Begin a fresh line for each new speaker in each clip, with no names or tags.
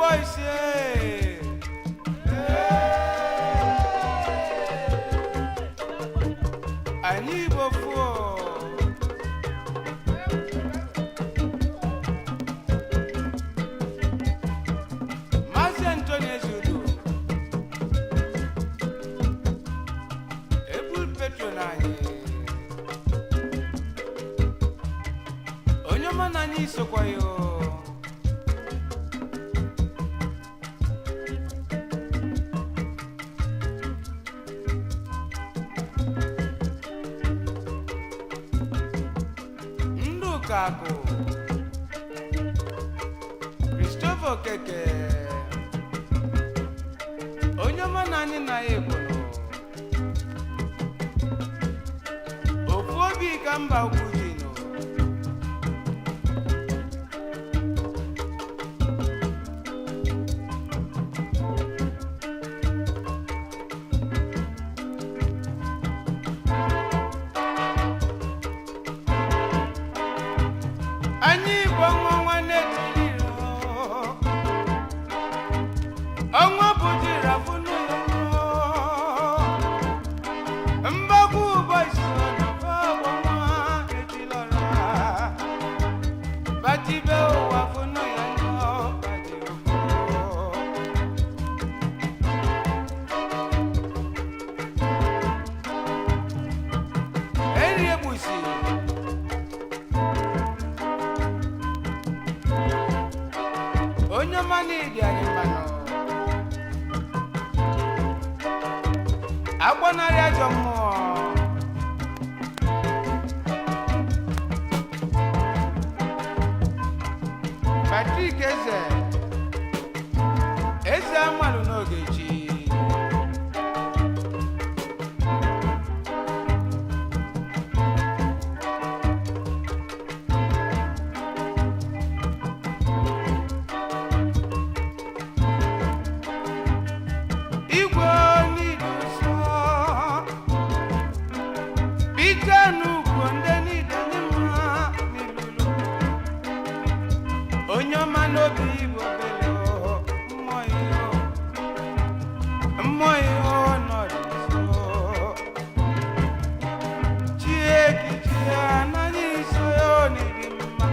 boys, I need before. Mazi Antonio Zudu, Ebul Petronani, Onyomanani Sokwayo. Kako Christopher Keke Onyomanani na Ebono Ofobi Mbaukwu Jino Ani bongo wane tiliro Ongo bujira funu Mbaukwu boys na bongo etilora Batibe wa funu yango batioko Eri ebusi Onyomani di animano Abonari ajomo Patrick Eze amalu n'ogechi Onyomano bibo belo moyo noriso chieki chiana niso yo nidima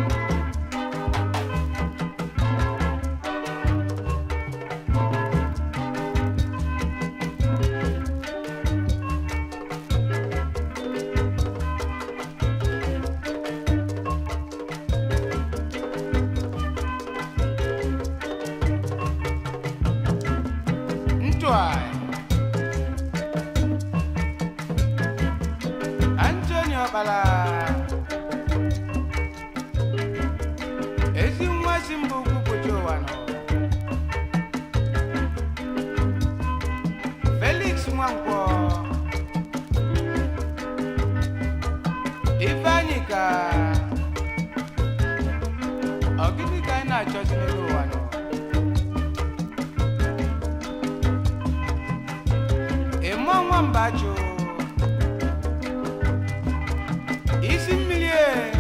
Antonio Bala Ezi mwasi Mbaukwu Pochowano Felix Mwankwo Ivanika Oginika ina chosi nilo wano Emwa mbacho Isi milie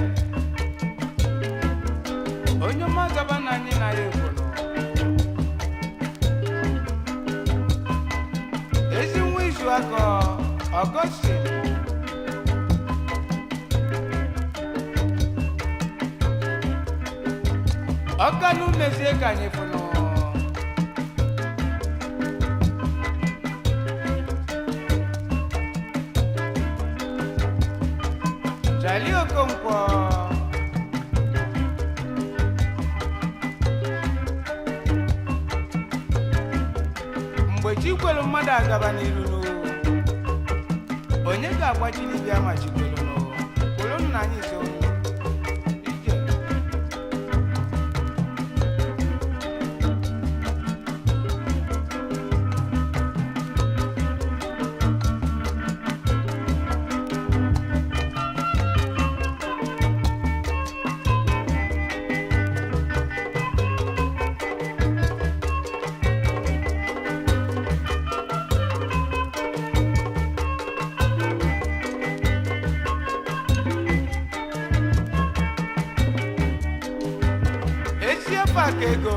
Onyoma banani na Ebono Ezi mwishu ako Augustine Okanu mezie kanyefono Jali Okonkwo Mgbe Chikwelu mmadụ agaba n'iru onye ga-agbachili bịa ma Chikwelu no kwelu nna anyị ise onye ije Pakego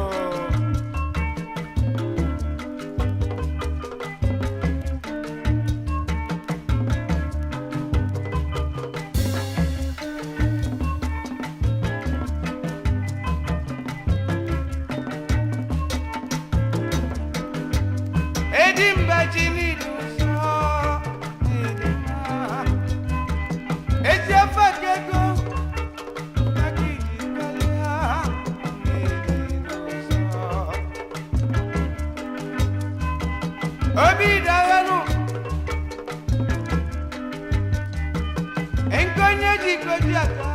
edimba chinidu so edima ejafa kego nakiji kalia edido so obidayanu enkonye jikoji aka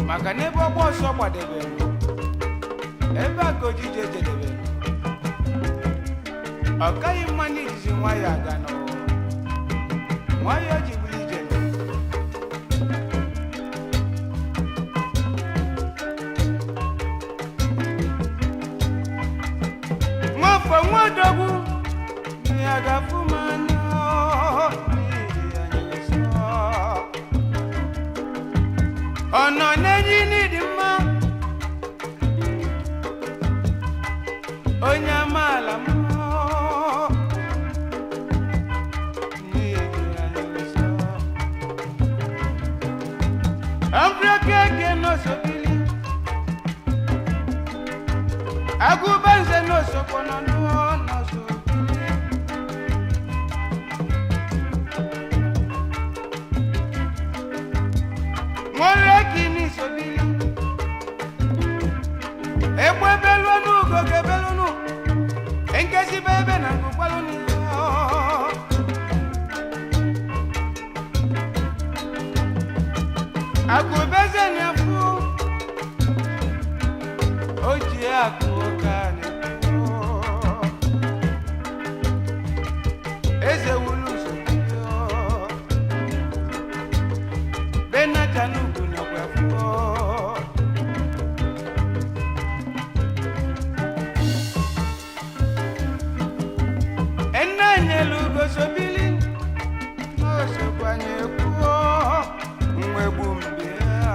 maka n'ebe ọgbọ ọsọ kwadebere ebe a ka ojije jedebere ọ kaghị mma n'ijizi nwayọ aga n'ụwa nwayọ ji bụrụ ije nwafọ nwadogwu ya ga-afụ m anya ọ̀nà lẹ́yìn nídìí mọ́ onye amaala mọ́ ní èdè àyẹ̀wòsọ. ọ̀npẹ́ kéèké náà sọ́bìlì agúbẹ́nsẹ̀ náà sọ́kọ̀nà náà sọ́bìlì. Kini sobili ebwe belonu goge belonu enkesi bebe na kupaloni akubeze ni afu oji akukane eze wulu sobili bena tanu sobili no se kwanye kuo mwebu mbia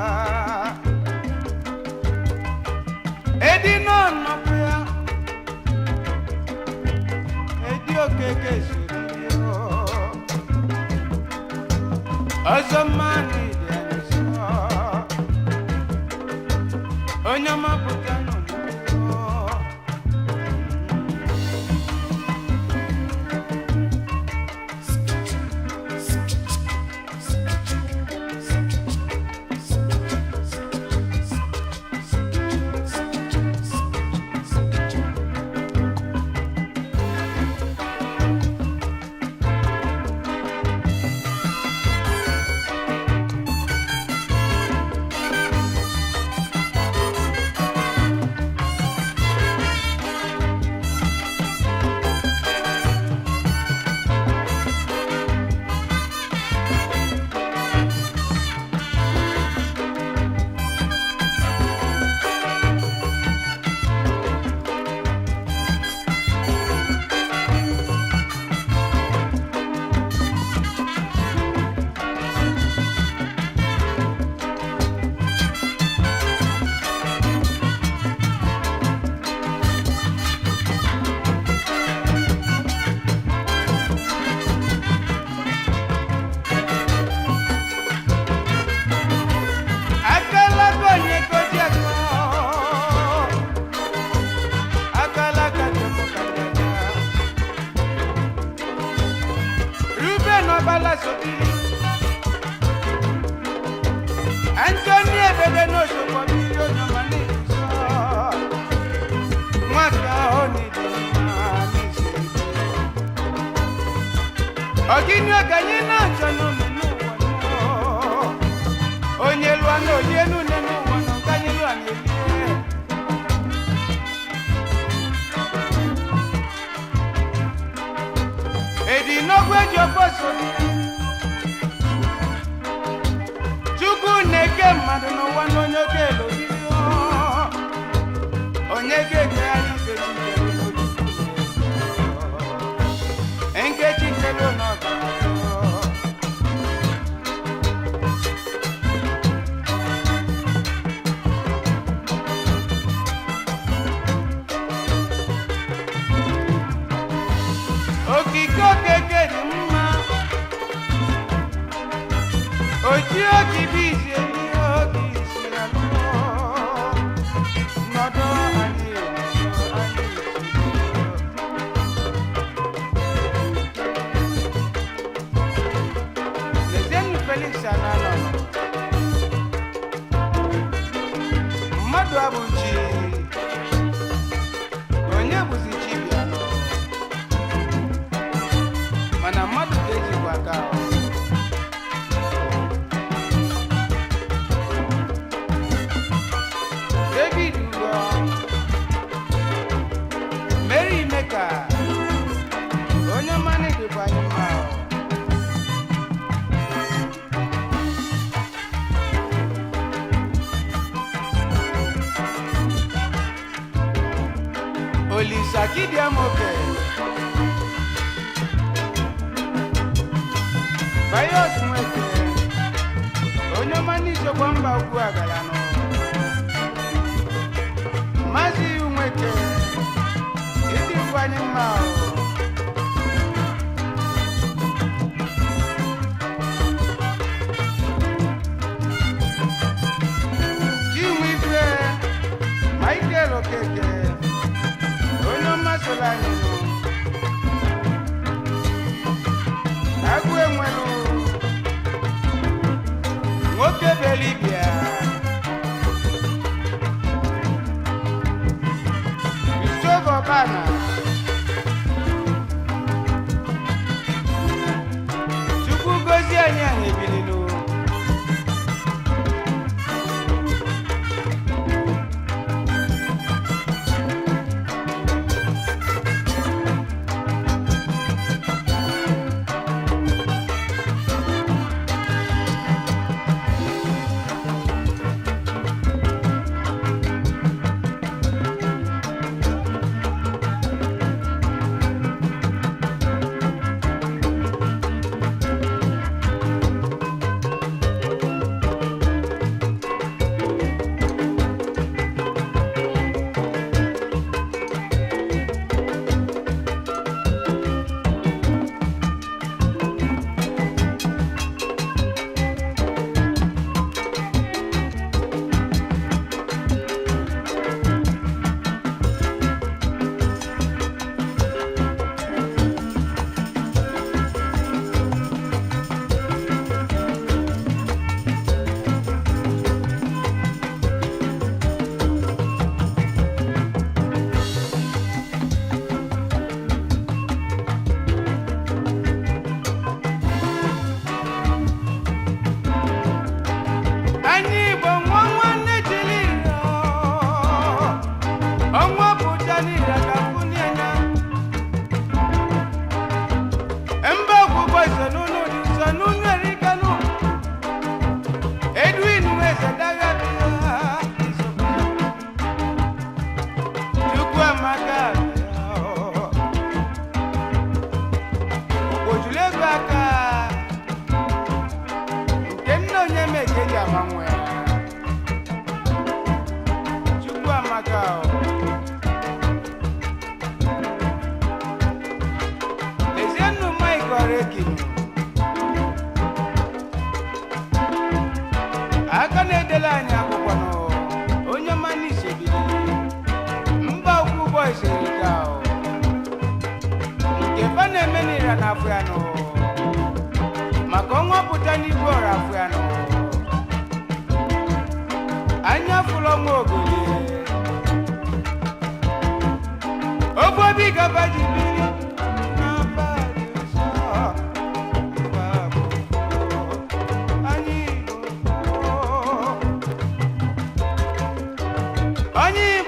edi no no pia edi okeke sobili ozomani dianiso onyama putano Antonio bebe no so kwa milio na mani so mwaka honi dinamisi ogini oganyi na nchono nunu wano onye luano yenu nenu wano ganyi luano elie edi no gwejo foso neke mmadụ n'ụwa n'onye oke elobio onye ga-ege anyị nkechi kelo n'ọga Olisa Kidiamoke Bayos Mweke onye manicho kwa Mbaukwu agalano Mazi Umweke Idi kwani mao Jiwife Michael Okeke onye masolani Agwe mwelu Nwoke Belibia Christopher Bana Chukwu gozie anyị anyị ebililu Ani